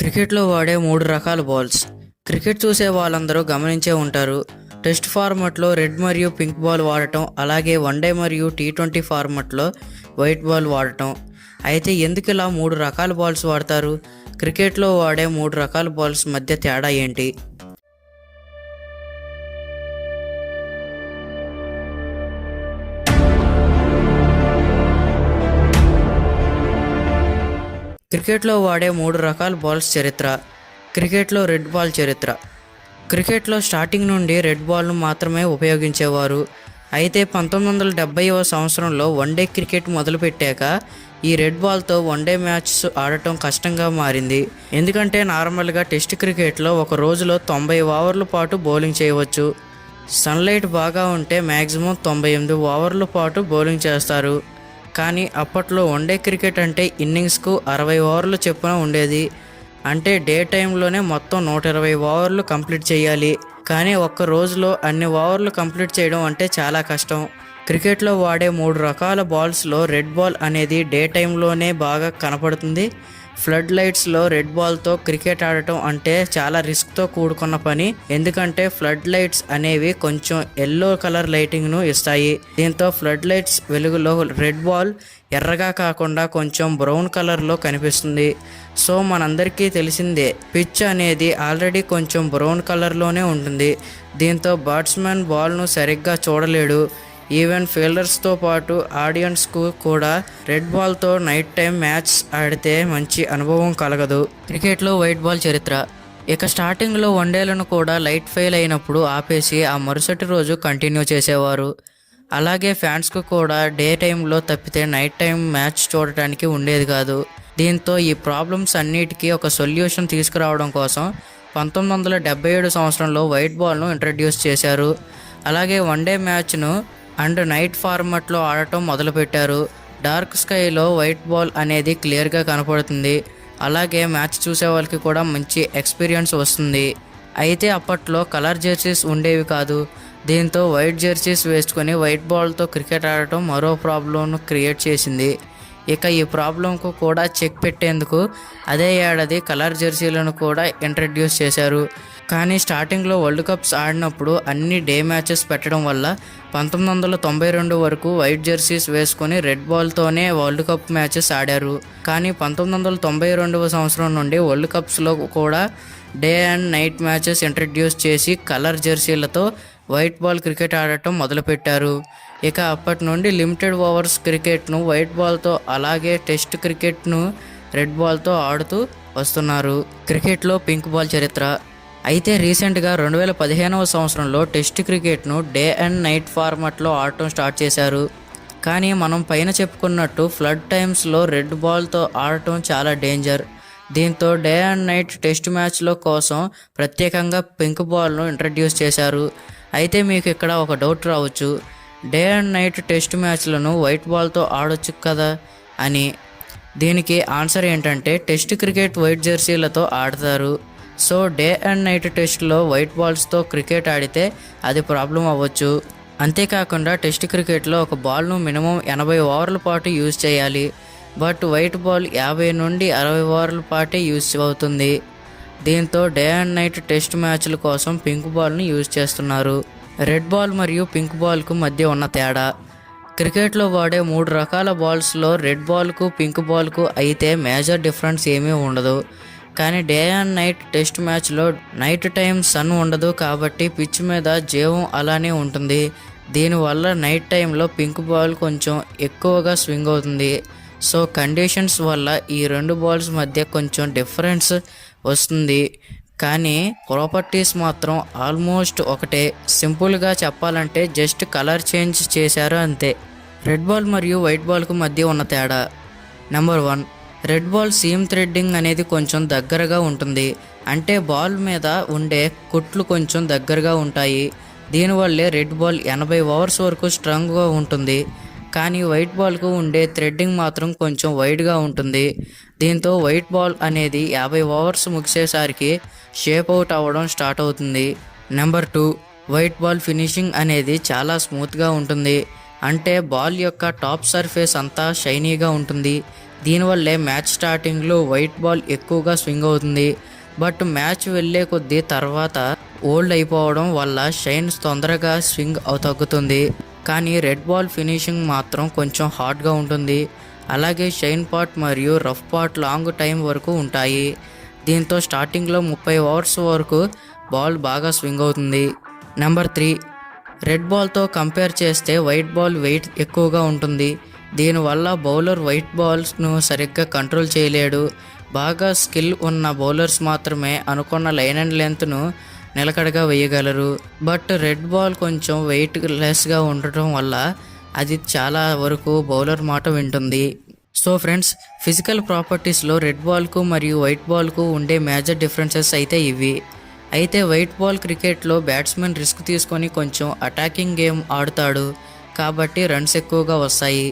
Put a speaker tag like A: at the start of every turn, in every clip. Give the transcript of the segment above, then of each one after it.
A: క్రికెట్లో వాడే 3 రకాల బాల్స్. క్రికెట్ చూసే వాళ్ళందరూ గమనించే ఉంటారు. టెస్ట్ ఫార్మాట్లో రెడ్ మరియు పింక్ బాల్ వాడటం, అలాగే వన్డే మరియు టీ20 ఫార్మాట్లో వైట్ బాల్ వాడటం. అయితే ఎందుకు ఇలా 3 రకాల బాల్స్ వాడతారు? క్రికెట్లో వాడే 3 రకాల బాల్స్ మధ్య తేడా ఏంటి? క్రికెట్లో వాడే 3 రకాల బాల్స్ చరిత్ర. క్రికెట్లో రెడ్ బాల్ చరిత్ర. క్రికెట్లో స్టార్టింగ్ నుండి రెడ్ బాల్ను మాత్రమే ఉపయోగించేవారు. అయితే 1970వ సంవత్సరంలో వన్డే క్రికెట్ మొదలుపెట్టాక ఈ రెడ్ బాల్తో వన్డే మ్యాచెస్ ఆడటం కష్టంగా మారింది. ఎందుకంటే నార్మల్గా టెస్ట్ క్రికెట్లో ఒక రోజులో 90 ఓవర్ల పాటు బౌలింగ్ చేయవచ్చు. సన్లైట్ బాగా ఉంటే మ్యాక్సిమం 98 ఓవర్ల పాటు బౌలింగ్ చేస్తారు. కానీ అప్పట్లో వన్డే క్రికెట్ అంటే ఇన్నింగ్స్కు 60 ఓవర్లు చొప్పున ఉండేది. అంటే డే టైంలోనే మొత్తం 120 ఓవర్లు కంప్లీట్ చేయాలి. కానీ ఒక్క రోజులో అన్ని ఓవర్లు కంప్లీట్ చేయడం అంటే చాలా కష్టం. క్రికెట్లో వాడే 3 రకాల బాల్స్లో రెడ్ బాల్ అనేది డే టైంలోనే బాగా కనపడుతుంది. ఫ్లడ్ లైట్స్లో రెడ్ బాల్తో క్రికెట్ ఆడటం అంటే చాలా రిస్క్తో కూడుకున్న పని. ఎందుకంటే ఫ్లడ్ లైట్స్ అనేవి కొంచెం ఎల్లో కలర్ లైటింగ్ను ఇస్తాయి. దీంతో ఫ్లడ్ లైట్స్ వెలుగులో రెడ్ బాల్ ఎర్రగా కాకుండా కొంచెం బ్రౌన్ కలర్లో కనిపిస్తుంది. సో మనందరికీ తెలిసిందే, పిచ్ అనేది ఆల్రెడీ కొంచెం బ్రౌన్ కలర్లోనే ఉంటుంది. దీంతో బ్యాట్స్మెన్ బాల్ను సరిగ్గా చూడలేడు. ఈవెన్ ఫీల్డర్స్తో పాటు ఆడియన్స్కు కూడా రెడ్ బాల్తో నైట్ టైం మ్యాచ్ ఆడితే మంచి అనుభవం కలగదు. క్రికెట్లో వైట్ బాల్ చరిత్ర. ఇక స్టార్టింగ్లో వన్డేలను కూడా లైట్ ఫెయిల్ అయినప్పుడు ఆపేసి ఆ మరుసటి రోజు కంటిన్యూ చేసేవారు. అలాగే ఫ్యాన్స్కు కూడా డే టైంలో తప్పితే నైట్ టైం మ్యాచ్ చూడటానికి ఉండేది కాదు. దీంతో ఈ ప్రాబ్లమ్స్ అన్నిటికీ ఒక సొల్యూషన్ తీసుకురావడం కోసం 1977 సంవత్సరంలో వైట్ బాల్ను ఇంట్రడ్యూస్ చేశారు. అలాగే వన్డే మ్యాచ్ను అండ్ నైట్ ఫార్మాట్లో ఆడటం మొదలుపెట్టారు. డార్క్ స్కైలో వైట్ బాల్ అనేది క్లియర్గా కనపడుతుంది. అలాగే మ్యాచ్ చూసే వాళ్ళకి కూడా మంచి ఎక్స్పీరియన్స్ వస్తుంది. అయితే అప్పట్లో కలర్ జెర్సీస్ ఉండేవి కాదు. దీంతో వైట్ జెర్సీస్ వేసుకొని వైట్ బాల్తో క్రికెట్ ఆడటం మరో ప్రాబ్లంను క్రియేట్ చేసింది. ఇక ఈ ప్రాబ్లంకు కూడా చెక్ పెట్టేందుకు అదే ఏడాది కలర్ జెర్సీలను కూడా ఇంట్రడ్యూస్ చేశారు. కానీ స్టార్టింగ్లో వరల్డ్ కప్స్ ఆడినప్పుడు అన్ని డే మ్యాచెస్ పెట్టడం వల్ల 1992 వరకు వైట్ జెర్సీస్ వేసుకొని రెడ్ బాల్తోనే వరల్డ్ కప్ మ్యాచెస్ ఆడారు. కానీ 1992వ సంవత్సరం నుండి వరల్డ్ కప్స్లో కూడా day and night matches introduce చేసి కలర్ జెర్సీలతో వైట్ బాల్ క్రికెట్ ఆడటం మొదలుపెట్టారు. ఇక అప్పటి నుండి లిమిటెడ్ ఓవర్స్ క్రికెట్ను వైట్ బాల్తో, అలాగే టెస్ట్ క్రికెట్ను రెడ్ బాల్తో ఆడుతూ వస్తున్నారు. క్రికెట్లో పింక్ బాల్ చరిత్ర. అయితే రీసెంట్గా 2015వ సంవత్సరంలో టెస్ట్ క్రికెట్ను డే అండ్ నైట్ ఫార్మాట్లో ఆడటం స్టార్ట్ చేశారు. కానీ మనం పైన చెప్పుకున్నట్టు ఫ్లడ్ టైమ్స్లో రెడ్ బాల్తో ఆడటం చాలా డేంజర్. దీంతో డే అండ్ నైట్ టెస్ట్ మ్యాచ్ల కోసం ప్రత్యేకంగా పింక్ బాల్ను ఇంట్రడ్యూస్ చేశారు. అయితే మీకు ఇక్కడ ఒక డౌట్ రావచ్చు, డే అండ్ నైట్ టెస్ట్ మ్యాచ్లను వైట్ బాల్తో ఆడొచ్చు కదా అని. దీనికి ఆన్సర్ ఏంటంటే, టెస్ట్ క్రికెట్ వైట్ జెర్సీలతో ఆడతారు. సో డే అండ్ నైట్ టెస్ట్లో వైట్ బాల్స్తో క్రికెట్ ఆడితే అది ప్రాబ్లం అవ్వచ్చు. అంతేకాకుండా టెస్ట్ క్రికెట్లో ఒక బాల్ను మినిమం 80 ఓవర్ల పాటు యూజ్ చేయాలి. బట్ వైట్ బాల్ 50 నుండి 60 ఓవర్ల పాటే యూజ్ అవుతుంది. దీంతో డే అండ్ నైట్ టెస్ట్ మ్యాచ్ల కోసం పింక్ బాల్ను యూజ్ చేస్తున్నారు. రెడ్ బాల్ మరియు పింక్ బాల్కు మధ్య ఉన్న తేడా. క్రికెట్లో వాడే 3 రకాల బాల్స్లో రెడ్ బాల్కు పింక్ బాల్కు అయితే మేజర్ డిఫరెన్స్ ఏమీ ఉండదు. కానీ డే అండ్ నైట్ టెస్ట్ మ్యాచ్లో నైట్ టైం సన్ ఉండదు కాబట్టి పిచ్ మీద జీవం అలానే ఉంటుంది. దీనివల్ల నైట్ టైంలో పింక్ బాల్ కొంచెం ఎక్కువగా స్వింగ్ అవుతుంది. సో కండిషన్స్ వల్ల ఈ 2 బాల్స్ మధ్య కొంచెం డిఫరెన్స్ వస్తుంది. కానీ ప్రాపర్టీస్ మాత్రం ఆల్మోస్ట్ ఒకటే. సింపుల్గా చెప్పాలంటే జస్ట్ కలర్ చేంజ్ చేశారు అంతే. రెడ్ బాల్ మరియు వైట్ బాల్కు మధ్య ఉన్న తేడా. Number 1, red ball seam threading అనేది కొంచెం దగ్గరగా ఉంటుంది. అంటే బాల్ మీద ఉండే కుట్లు కొంచెం దగ్గరగా ఉంటాయి. దీనివల్లే రెడ్ బాల్ 80 ఓవర్స్ వరకు స్ట్రాంగ్గా ఉంటుంది. కానీ వైట్ బాల్కు ఉండే థ్రెడ్డింగ్ మాత్రం కొంచెం వైడ్గా ఉంటుంది. దీంతో వైట్ బాల్ అనేది 50 ఓవర్స్ ముగిసేసరికి షేప్ అవుట్ అవ్వడం స్టార్ట్ అవుతుంది. నెంబర్ 2, వైట్ బాల్ ఫినిషింగ్ అనేది చాలా స్మూత్గా ఉంటుంది. అంటే బాల్ యొక్క టాప్ సర్ఫేస్ అంతా షైనీగా ఉంటుంది. దీనివల్లే మ్యాచ్ స్టార్టింగ్లో వైట్ బాల్ ఎక్కువగా స్వింగ్ అవుతుంది. బట్ మ్యాచ్ వెళ్ళే కొద్దీ తర్వాత ఓల్డ్ అయిపోవడం వల్ల షైన్ తొందరగా స్వింగ్ తగ్గుతుంది. కానీ రెడ్ బాల్ ఫినిషింగ్ మాత్రం కొంచెం హార్డ్గా ఉంటుంది. అలాగే షైన్ పాట్ మరియు రఫ్ పాట్ లాంగ్ టైం వరకు ఉంటాయి. దీంతో స్టార్టింగ్లో 30 ఓవర్స్ వరకు బాల్ బాగా స్వింగ్ అవుతుంది. నెంబర్ 3, రెడ్ బాల్తో కంపేర్ చేస్తే వైట్ బాల్ వెయిట్ ఎక్కువగా ఉంటుంది. దీనివల్ల బౌలర్ వైట్ బాల్స్ను సరిగ్గా కంట్రోల్ చేయలేడు. బాగా స్కిల్ ఉన్న బౌలర్స్ మాత్రమే అనుకున్న లైన్ అండ్ లెంత్ను నిలకడగా వేయగలరు. బట్ రెడ్ బాల్ కొంచెం వెయిట్ లెస్గా ఉండటం వల్ల అది చాలా వరకు బౌలర్ మాట వింటుంది. సో ఫ్రెండ్స్, ఫిజికల్ ప్రాపర్టీస్లో రెడ్ బాల్కు మరియు వైట్ బాల్కు ఉండే మేజర్ డిఫరెన్సెస్ అయితే ఇవి. అయితే వైట్ బాల్ క్రికెట్లో బ్యాట్స్మెన్ రిస్క్ తీసుకొని కొంచెం అటాకింగ్ గేమ్ ఆడుతాడు కాబట్టి రన్స్ ఎక్కువగా వస్తాయి.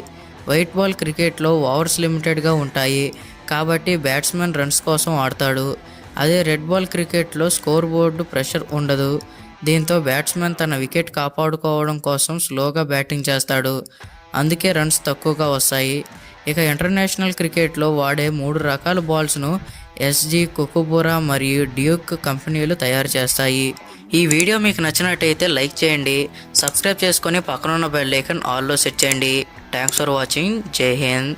A: వైట్ బాల్ క్రికెట్లో ఓవర్స్ లిమిటెడ్గా ఉంటాయి కాబట్టి బ్యాట్స్మెన్ రన్స్ కోసం ఆడతాడు. అదే రెడ్ బాల్ క్రికెట్లో స్కోర్ బోర్డు ప్రెషర్ ఉండదు. దీంతో బ్యాట్స్మెన్ తన వికెట్ కాపాడుకోవడం కోసం స్లోగా బ్యాటింగ్ చేస్తాడు. అందుకే రన్స్ తక్కువగా వస్తాయి. ఇక ఇంటర్నేషనల్ క్రికెట్లో వాడే 3 రకాల బాల్స్ను ఎస్జీ, కుకుబురా మరియు డ్యూక్ కంపెనీలు తయారు చేస్తాయి. ఈ వీడియో మీకు నచ్చినట్టయితే లైక్ చేయండి, సబ్స్క్రైబ్ చేసుకొని పక్కనున్న బెల్ ఐకాన్ ఆల్లో సెట్ చేయండి. Thanks for watching. జై హింద్.